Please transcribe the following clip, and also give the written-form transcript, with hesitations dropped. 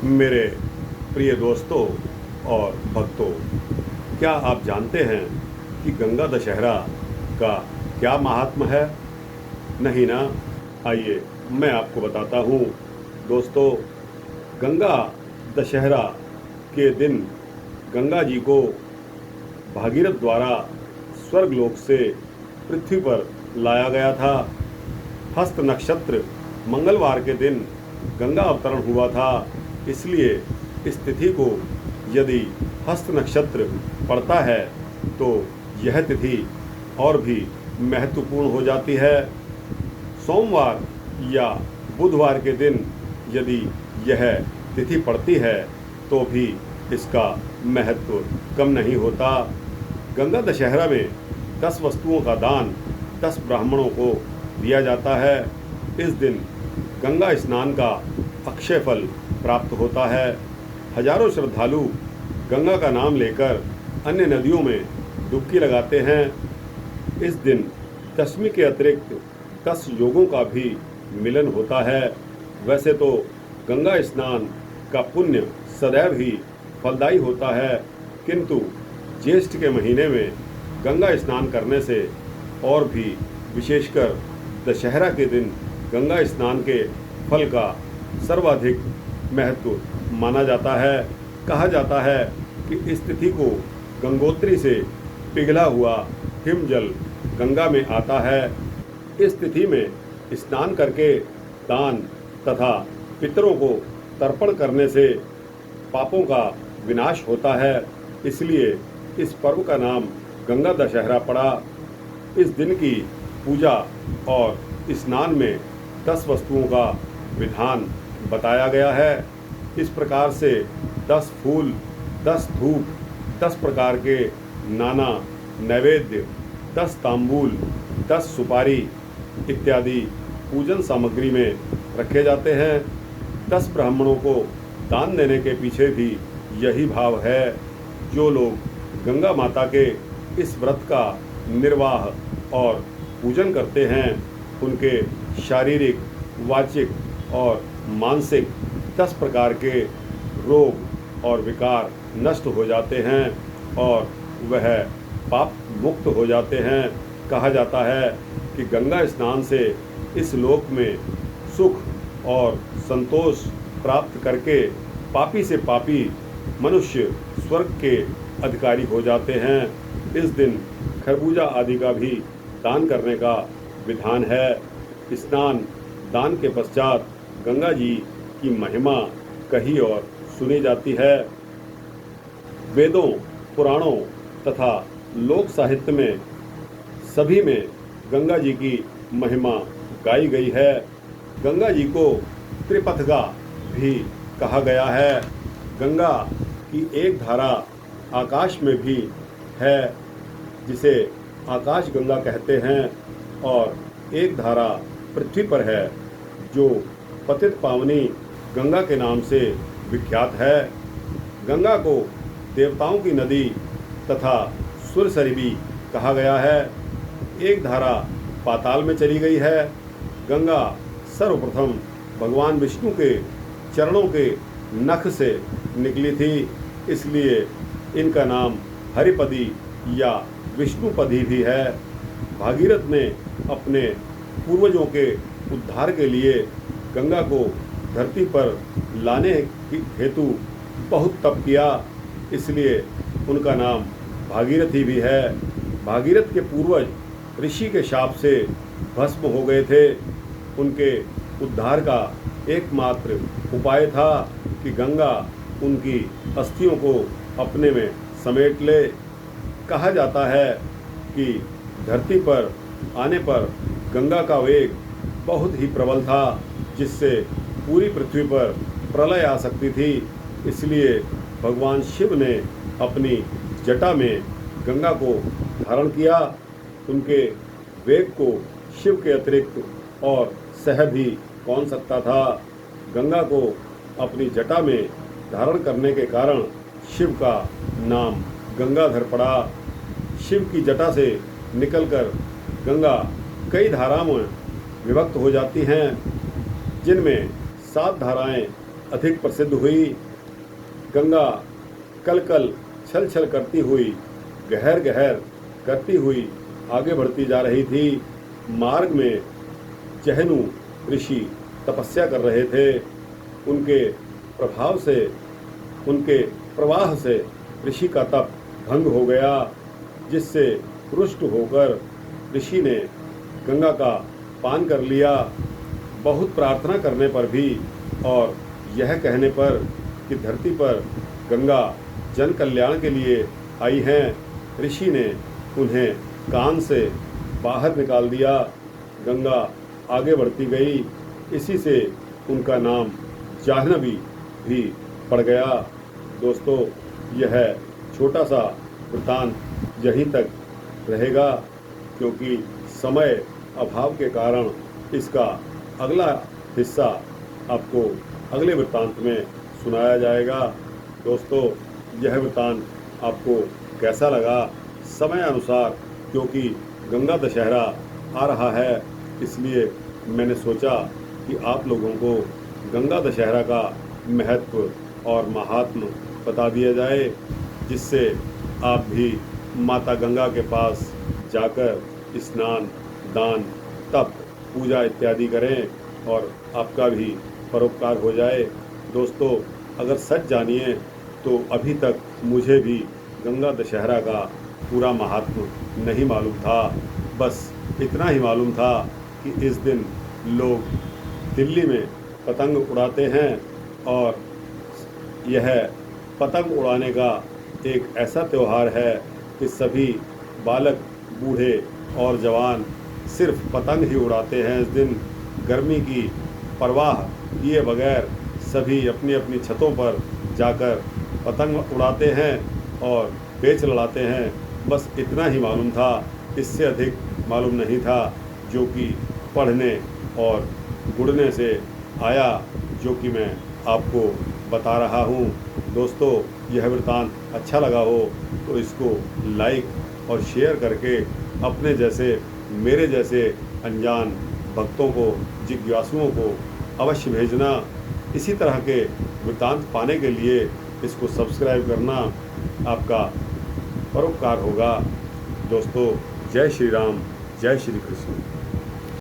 मेरे प्रिय दोस्तों और भक्तों, क्या आप जानते हैं कि गंगा दशहरा का क्या महात्म है? नहीं ना? आइए मैं आपको बताता हूँ। दोस्तों, गंगा दशहरा के दिन गंगा जी को भागीरथ द्वारा स्वर्गलोक से पृथ्वी पर लाया गया था। हस्त नक्षत्र मंगलवार के दिन गंगा अवतरण हुआ था, इसलिए इस तिथि को यदि हस्त नक्षत्र पड़ता है तो यह तिथि और भी महत्वपूर्ण हो जाती है। सोमवार या बुधवार के दिन यदि यह तिथि पड़ती है तो भी इसका महत्व कम नहीं होता। गंगा दशहरा में 10 वस्तुओं का दान 10 ब्राह्मणों को दिया जाता है। इस दिन गंगा स्नान का अक्षय फल प्राप्त होता है। हजारों श्रद्धालु गंगा का नाम लेकर अन्य नदियों में डुबकी लगाते हैं। इस दिन दशमी के अतिरिक्त 10 योगों का भी मिलन होता है। वैसे तो गंगा स्नान का पुण्य सदैव ही फलदायी होता है, किंतु ज्येष्ठ के महीने में गंगा स्नान करने से और भी विशेषकर दशहरा के दिन गंगा स्नान के फल का सर्वाधिक महत्व माना जाता है। कहा जाता है कि इस तिथि को गंगोत्री से पिघला हुआ हिमजल गंगा में आता है। इस तिथि में स्नान करके दान तथा पितरों को तर्पण करने से पापों का विनाश होता है, इसलिए इस पर्व का नाम गंगा दशहरा पड़ा। इस दिन की पूजा और स्नान में 10 वस्तुओं का विधान बताया गया है। इस प्रकार से 10 फूल, 10 धूप, 10 प्रकार के नाना नैवेद्य, 10 तांबूल, 10 सुपारी इत्यादि पूजन सामग्री में रखे जाते हैं। 10 ब्राह्मणों को दान देने के पीछे भी यही भाव है। जो लोग गंगा माता के इस व्रत का निर्वाह और पूजन करते हैं, उनके शारीरिक, वाचिक और मानसिक 10 प्रकार के रोग और विकार नष्ट हो जाते हैं और वह पाप मुक्त हो जाते हैं। कहा जाता है कि गंगा स्नान से इस लोक में सुख और संतोष प्राप्त करके पापी से पापी मनुष्य स्वर्ग के अधिकारी हो जाते हैं। इस दिन खरबूजा आदि का भी दान करने का विधान है। स्नान दान के पश्चात गंगा जी की महिमा कही और सुनी जाती है। वेदों, पुराणों तथा लोक साहित्य में सभी में गंगा जी की महिमा गाई गई है। गंगा जी को त्रिपथगा भी कहा गया है। गंगा की एक धारा आकाश में भी है, जिसे आकाश गंगा कहते हैं, और एक धारा पृथ्वी पर है जो पतित पावनी गंगा के नाम से विख्यात है। गंगा को देवताओं की नदी तथा सुरसरी भी कहा गया है। एक धारा पाताल में चली गई है। गंगा सर्वप्रथम भगवान विष्णु के चरणों के नख से निकली थी, इसलिए इनका नाम हरिपदी या विष्णुपदी भी है। भागीरथ ने अपने पूर्वजों के उद्धार के लिए गंगा को धरती पर लाने की हेतु बहुत तप किया, इसलिए उनका नाम भागीरथी भी है। भागीरथ के पूर्वज ऋषि के शाप से भस्म हो गए थे। उनके उद्धार का एकमात्र उपाय था कि गंगा उनकी अस्थियों को अपने में समेट ले। कहा जाता है कि धरती पर आने पर गंगा का वेग बहुत ही प्रबल था, जिससे पूरी पृथ्वी पर प्रलय आ सकती थी। इसलिए भगवान शिव ने अपनी जटा में गंगा को धारण किया। उनके वेग को शिव के अतिरिक्त और सह भी कौन सकता था। गंगा को अपनी जटा में धारण करने के कारण शिव का नाम गंगाधर पड़ा। शिव की जटा से निकलकर गंगा कई धाराओं में विभक्त हो जाती हैं, जिनमें 7 धाराएं अधिक प्रसिद्ध हुई। गंगा कल कल छल छल करती हुई, गहर गहर करती हुई आगे बढ़ती जा रही थी। मार्ग में जहनु ऋषि तपस्या कर रहे थे। उनके प्रभाव से, उनके प्रवाह से ऋषि का तप भंग हो गया, जिससे रुष्ट होकर ऋषि ने गंगा का पान कर लिया। बहुत प्रार्थना करने पर भी और यह कहने पर कि धरती पर गंगा जन कल्याण के लिए आई हैं, ऋषि ने उन्हें कान से बाहर निकाल दिया। गंगा आगे बढ़ती गई। इसी से उनका नाम जाह्नवी भी पड़ गया। दोस्तों, यह छोटा सा वृत्तांत यहीं तक रहेगा, क्योंकि समय अभाव के कारण इसका अगला हिस्सा आपको अगले वृत्तांत में सुनाया जाएगा। दोस्तों, यह वृत्तांत आपको कैसा लगा? समय अनुसार, क्योंकि गंगा दशहरा आ रहा है, इसलिए मैंने सोचा कि आप लोगों को गंगा दशहरा का महत्व और महात्म बता दिया जाए, जिससे आप भी माता गंगा के पास जाकर स्नान, दान, तप, पूजा इत्यादि करें और आपका भी परोपकार हो जाए। दोस्तों, अगर सच जानिए तो अभी तक मुझे भी गंगा दशहरा का पूरा महात्म नहीं मालूम था। बस इतना ही मालूम था कि इस दिन लोग दिल्ली में पतंग उड़ाते हैं और यह पतंग उड़ाने का एक ऐसा त्यौहार है कि सभी बालक, बूढ़े और जवान सिर्फ पतंग ही उड़ाते हैं। इस दिन गर्मी की परवाह किए बगैर सभी अपनी अपनी छतों पर जाकर पतंग उड़ाते हैं और पेच लड़ाते हैं। बस इतना ही मालूम था, इससे अधिक मालूम नहीं था, जो कि पढ़ने और गुड़ने से आया, जो कि मैं आपको बता रहा हूँ। दोस्तों, यह वृत्तांत अच्छा लगा हो तो इसको लाइक और शेयर करके अपने जैसे, मेरे जैसे अनजान भक्तों को, जिज्ञासुओं को अवश्य भेजना। इसी तरह के वृत्तांत पाने के लिए इसको सब्सक्राइब करना आपका परोपकार होगा। दोस्तों, जय श्री राम, जय श्री कृष्ण।